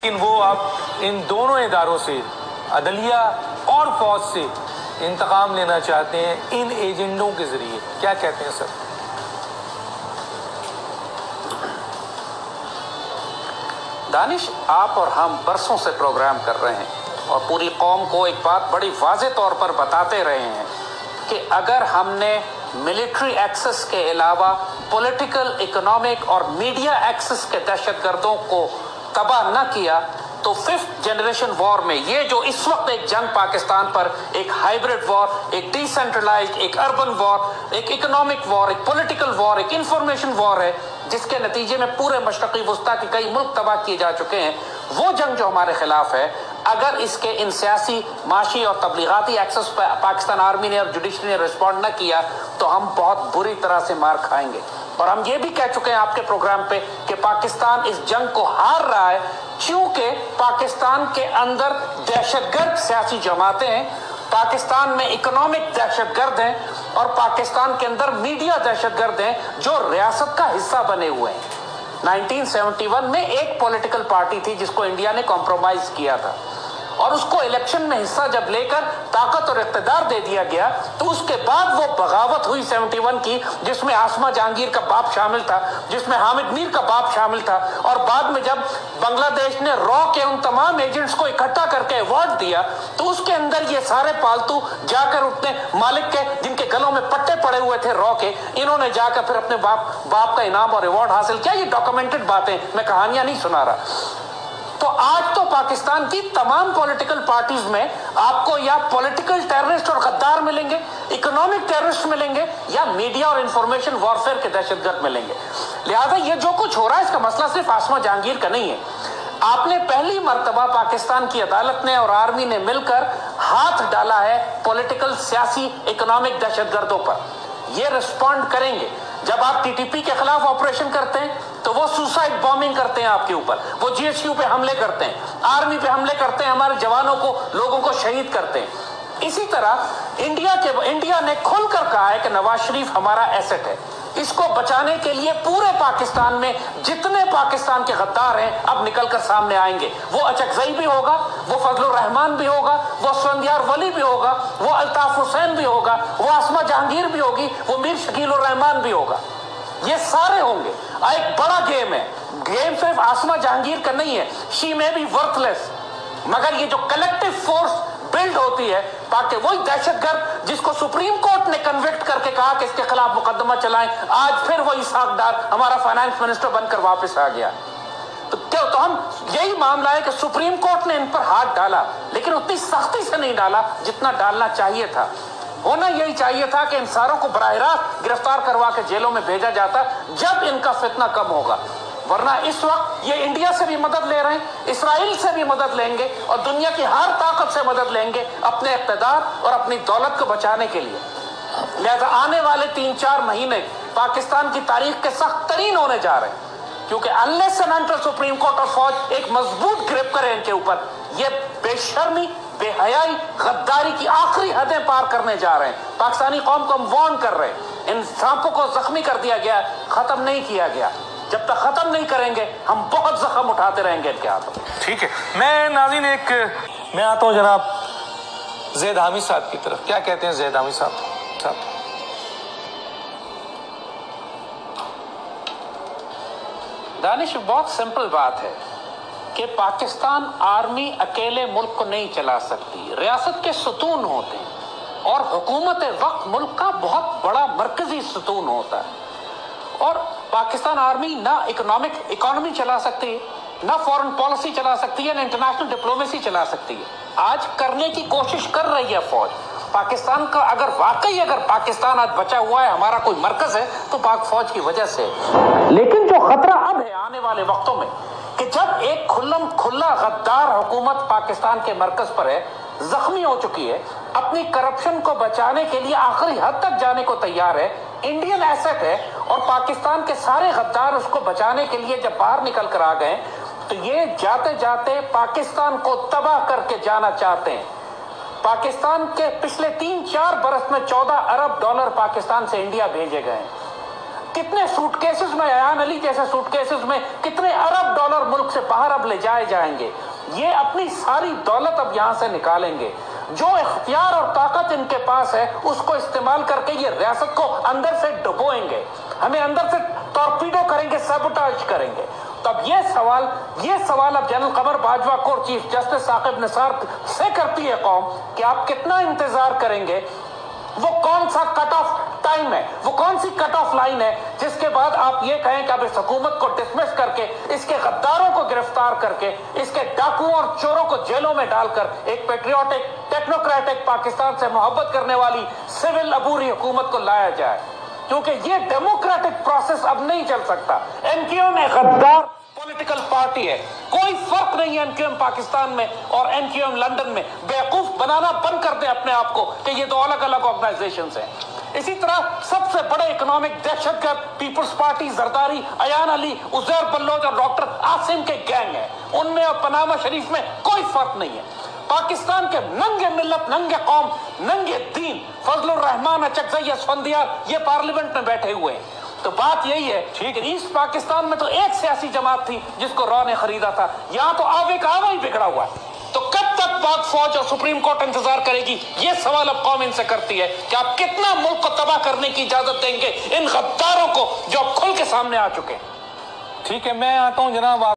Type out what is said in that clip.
लेकिन वो अब इन दोनों इदारों से, अदलिया और फौज से इंतकाम लेना चाहते हैं इन एजेंडों के जरिए। क्या कहते हैं सर? दानिश, आप और हम बरसों से प्रोग्राम कर रहे हैं और पूरी कौम को एक बात बड़ी वाज़े तौर पर बताते रहे हैं कि अगर हमने मिलिट्री एक्सेस के अलावा पॉलिटिकल, इकोनॉमिक और मीडिया एक्सेस के दहशतगर्दों को तबाह न किया तो फिफ्थ जनरेशन वॉर में, ये जो इस वक्त एक जंग पाकिस्तान पर, एक हाइब्रिड वॉर, एक डिसेंट्रलाइज्ड, एक अर्बन वॉर, एक इकोनॉमिक वॉर, एक पॉलिटिकल वॉर, एक इंफॉर्मेशन वॉर है, जिसके नतीजे में पूरे मशरक़ी वस्ता के कई मुल्क तबाह किए जा चुके हैं, वो जंग जो हमारे खिलाफ है, अगर इसके इन सियासी, माशी और तबलीगाती एक्सेस पर पाकिस्तान आर्मी ने और जुडिशरी ने रिस्पॉन्ड न किया तो हम बहुत बुरी तरह से मार खाएंगे। और हम ये भी कह चुके हैं आपके प्रोग्राम पे कि पाकिस्तान इस जंग को हार रहा है क्योंकि पाकिस्तान के अंदर दहशतगर्द सियासी जमातें हैं, पाकिस्तान में इकोनॉमिक दहशतगर्द हैं और पाकिस्तान के अंदर मीडिया दहशतगर्द हैं जो रियासत का हिस्सा बने हुए हैं। 1971 में एक पॉलिटिकल पार्टी थी जिसको इंडिया ने कॉम्प्रोमाइज किया था और उसको इलेक्शन में हिस्सा जब लेकर ताकत और इक़्तिदार दे दिया गया तो उसके बाद वो बगावत हुई 71 की, जिसमें आसमा जहांगीर का बाप शामिल था, जिसमें हामिद मीर का बाप शामिल था, और बाद में जब बांग्लादेश ने रॉ के उन तमाम एजेंट्स को इकट्ठा करके अवार्ड दिया तो उसके अंदर ये सारे पालतू जाकर उठने मालिक के, जिनके गलों में पट्टे पड़े हुए थे रॉ के, इन्होंने जाकर फिर अपने बाप का इनाम और अवार्ड हासिल किया। ये डॉक्यूमेंटेड बातें, मैं कहानियां नहीं सुना रहा। तो आज तो पाकिस्तान की तमाम पॉलिटिकल पार्टीज में आपको या पॉलिटिकल टेररिस्ट और गद्दार मिलेंगे, इकोनॉमिक टेररिस्ट मिलेंगे, या मीडिया और इंफॉर्मेशन वॉरफेयर के दहशतगर्द मिलेंगे। लिहाजा ये जो कुछ हो रहा है इसका मसला सिर्फ आसमा जहांगीर का नहीं है। आपने पहली मर्तबा पाकिस्तान की अदालत ने और आर्मी ने मिलकर हाथ डाला है पॉलिटिकल, सियासी, इकोनॉमिक दहशतगर्दों पर। ये रिस्पॉन्ड करेंगे। जब आप टीटीपी के खिलाफ ऑपरेशन करते हैं तो वो सुसाइड बॉम्बिंग करते हैं आपके ऊपर, वो जीएचक्यू पे हमले करते हैं, आर्मी पे हमले करते हैं, हमारे जवानों को, लोगों को शहीद करते हैं। इसी तरह इंडिया ने खुलकर कहा है कि नवाज शरीफ हमारा एसेट है, इसको बचाने के लिए पूरे पाकिस्तान में जितने पाकिस्तान के गद्दार हैं अब निकलकर सामने आएंगे। वो अचकजई भी होगा, वो फजलुर रहमान भी होगा, वो असफंदियार वली भी होगा, वो अल्ताफ हुसैन भी होगा, वो आसमा जहांगीर भी होगी, वो मीर शकील उर रहमान भी होगा। ये सारे होंगे। एक बड़ा गेम है। गेम सिर्फ आसमा जहांगीर का नहीं है, शी में भी वर्थलेस, मगर ये जो कलेक्टिव फोर्स बिल्ड होती है ताकि वही दहशतगर्द जिसको सुप्रीम कोर्ट ने कन्विक्ट करके कहा कि इसके खिलाफ मुकदमा चलाएं, आज फिर वही इसहाक डार हमारा फाइनेंस मिनिस्टर बनकर वापस आ गया। तो हम यही मामला है कि सुप्रीम कोर्ट ने इन पर हाथ डाला लेकिन उतनी सख्ती से नहीं डाला जितना डालना चाहिए था। होना यही चाहिए था कि इन सारों को बराह रास्त गिरफ्तार करवा के जेलों में भेजा जाता जब इनका फितना कम होगा, वरना इस वक्त ये इंडिया से भी मदद ले रहे हैं, इसराइल से भी मदद लेंगे और दुनिया की हर ताकत से मदद लेंगे अपने इक़्तिदार और अपनी दौलत को बचाने के लिए। लिहाजा आने वाले 3-4 महीने पाकिस्तान की तारीख के सख्त तरीन होने जा रहे हैं क्योंकि unless and until supreme court और फौज एक मजबूत ग्रिप करे इनके ऊपर, ये बेशर्मी, बेहयाई, गद्दारी की आखिरी हदें पार करने जा रहे हैं। पाकिस्तानी कौम को हम वार्न कर रहे हैं, इन सांपों को जख्मी कर दिया गया, खत्म नहीं किया गया। जब तक खत्म नहीं करेंगे हम बहुत जख्म उठाते रहेंगे इनके हाथों। ठीक है, मैं नाज़रीन मैं आता हूँ जनाब ज़ैद हामिद साहब की तरफ। क्या कहते हैं ज़ैद हामिद साहब? दानिश, बहुत सिंपल बात है कि पाकिस्तान आर्मी अकेले मुल्क को नहीं चला सकती। रियासत के सतून होते हैं और हुकूमत वक्त मुल्क का बहुत बड़ा मरकजी सतून होता है और पाकिस्तान आर्मी ना इकोनॉमी चला सकती है, ना फॉरेन पॉलिसी चला सकती है, ना इंटरनेशनल डिप्लोमेसी चला सकती है। आज करने की कोशिश कर रही है फौज। पाकिस्तान का अगर पाकिस्तान आज बचा हुआ है, हमारा कोई मरकज है, तो पाक फौज की वजह से। लेकिन जो खतरा अब है आने वाले वक्तों में कि जब एक खुला गद्दार हुकूमत पाकिस्तान के मरकज पर है, जख्मी हो चुकी है, अपनी करप्शन को बचाने के लिए आखिरी हद तक जाने को तैयार है, इंडियन एसेट है और पाकिस्तान के सारे गद्दार उसको बचाने के लिए जब बाहर निकल कर आ गए तो ये जाते जाते पाकिस्तान को तबाह करके जाना चाहते हैं। पाकिस्तान के पिछले 3-4 बरस में $14 अरब पाकिस्तान से इंडिया भेजे गए। کتنے سوٹ کیسز میں، ایان علی جیسے سوٹ کیسز میں کتنے ارب ڈالر ملک سے باہر اب لے جائے جائیں گے. یہ اپنی ساری دولت اب یہاں سے نکالیں گے. جو اختیار اور طاقت ان کے پاس ہے اس کو استعمال کر کے یہ ریاست کو اندر سے ڈبوئیں گے، ہمیں اندر سے ٹورپیڈو کریں گے، سیبوٹاج کریں گے. تب یہ سوال اب جنرل قمر باجوہ کو چیف جسٹس ثاقب نثار سے کرتی ہے قوم کہ آپ کتنا انتظار کریں گے. وہ کون سا کٹ آف ٹائم ہے، وہ کون سی کٹ آف لائن ہے جس کے بعد آپ یہ کہیں کہ اب اس حکومت کو ڈسمس کر کے، اس کے غداروں کو گرفتار کر کے، اس کے ڈاکوؤں اور چوروں کو جیلوں میں ڈال کر ایک پیٹریوٹک ٹیکنوکریٹک پاکستان سے محبت کرنے والی سول عبوری حکومت کو لایا جائے. کیونکہ یہ ڈیموکریٹک پروسیس اب نہیں چل سکتا. ایم کیو ایم ایک غدار پولیٹیکل پارٹی ہے. کوئی فرق نہیں ہے ایم کیو ایم پاکستان میں اور ایم کیو ایم لندن میں. بیوقوف بنانا بند کر دیں اپنے آپ کو کہ یہ دو الگ الگ آرگنائزیشنز ہیں. اسی طرح سب سے بڑے اکنامک دہشت گرد پیپلز پارٹی، زرداری، ایان علی، عزیر بلوچ اور ڈاکٹر عاصم کے گینگ ہیں. ان میں اور پاناما شریف میں کوئی فرق نہیں ہے. پاکستان کے ننگے ملت، ننگے قوم، ننگے دین فضل الرحمان اچکزئی اسفندیار یہ پارلیمنٹ میں بیٹھے ہوئے ہیں. تو بات یہی ہے کہ ایسٹ پاکستان میں تو ایک سیاسی جماعت تھی جس کو را نے خریدا تھا، یہاں تو آوے کا آوا ہی بگڑا ہوا ہے. تو کب تک پاک فوج اور سپریم کورٹ انتظار کرے گی؟ یہ سوال اب قوم ان سے کرتی ہے کہ آپ کتنا ملک کو تباہ کرنے کی اجازت دیں گے ان غداروں کو جو اب کھل کے سامنے آ چکے ہیں. ٹھیک ہے، میں آتا ہوں جناب.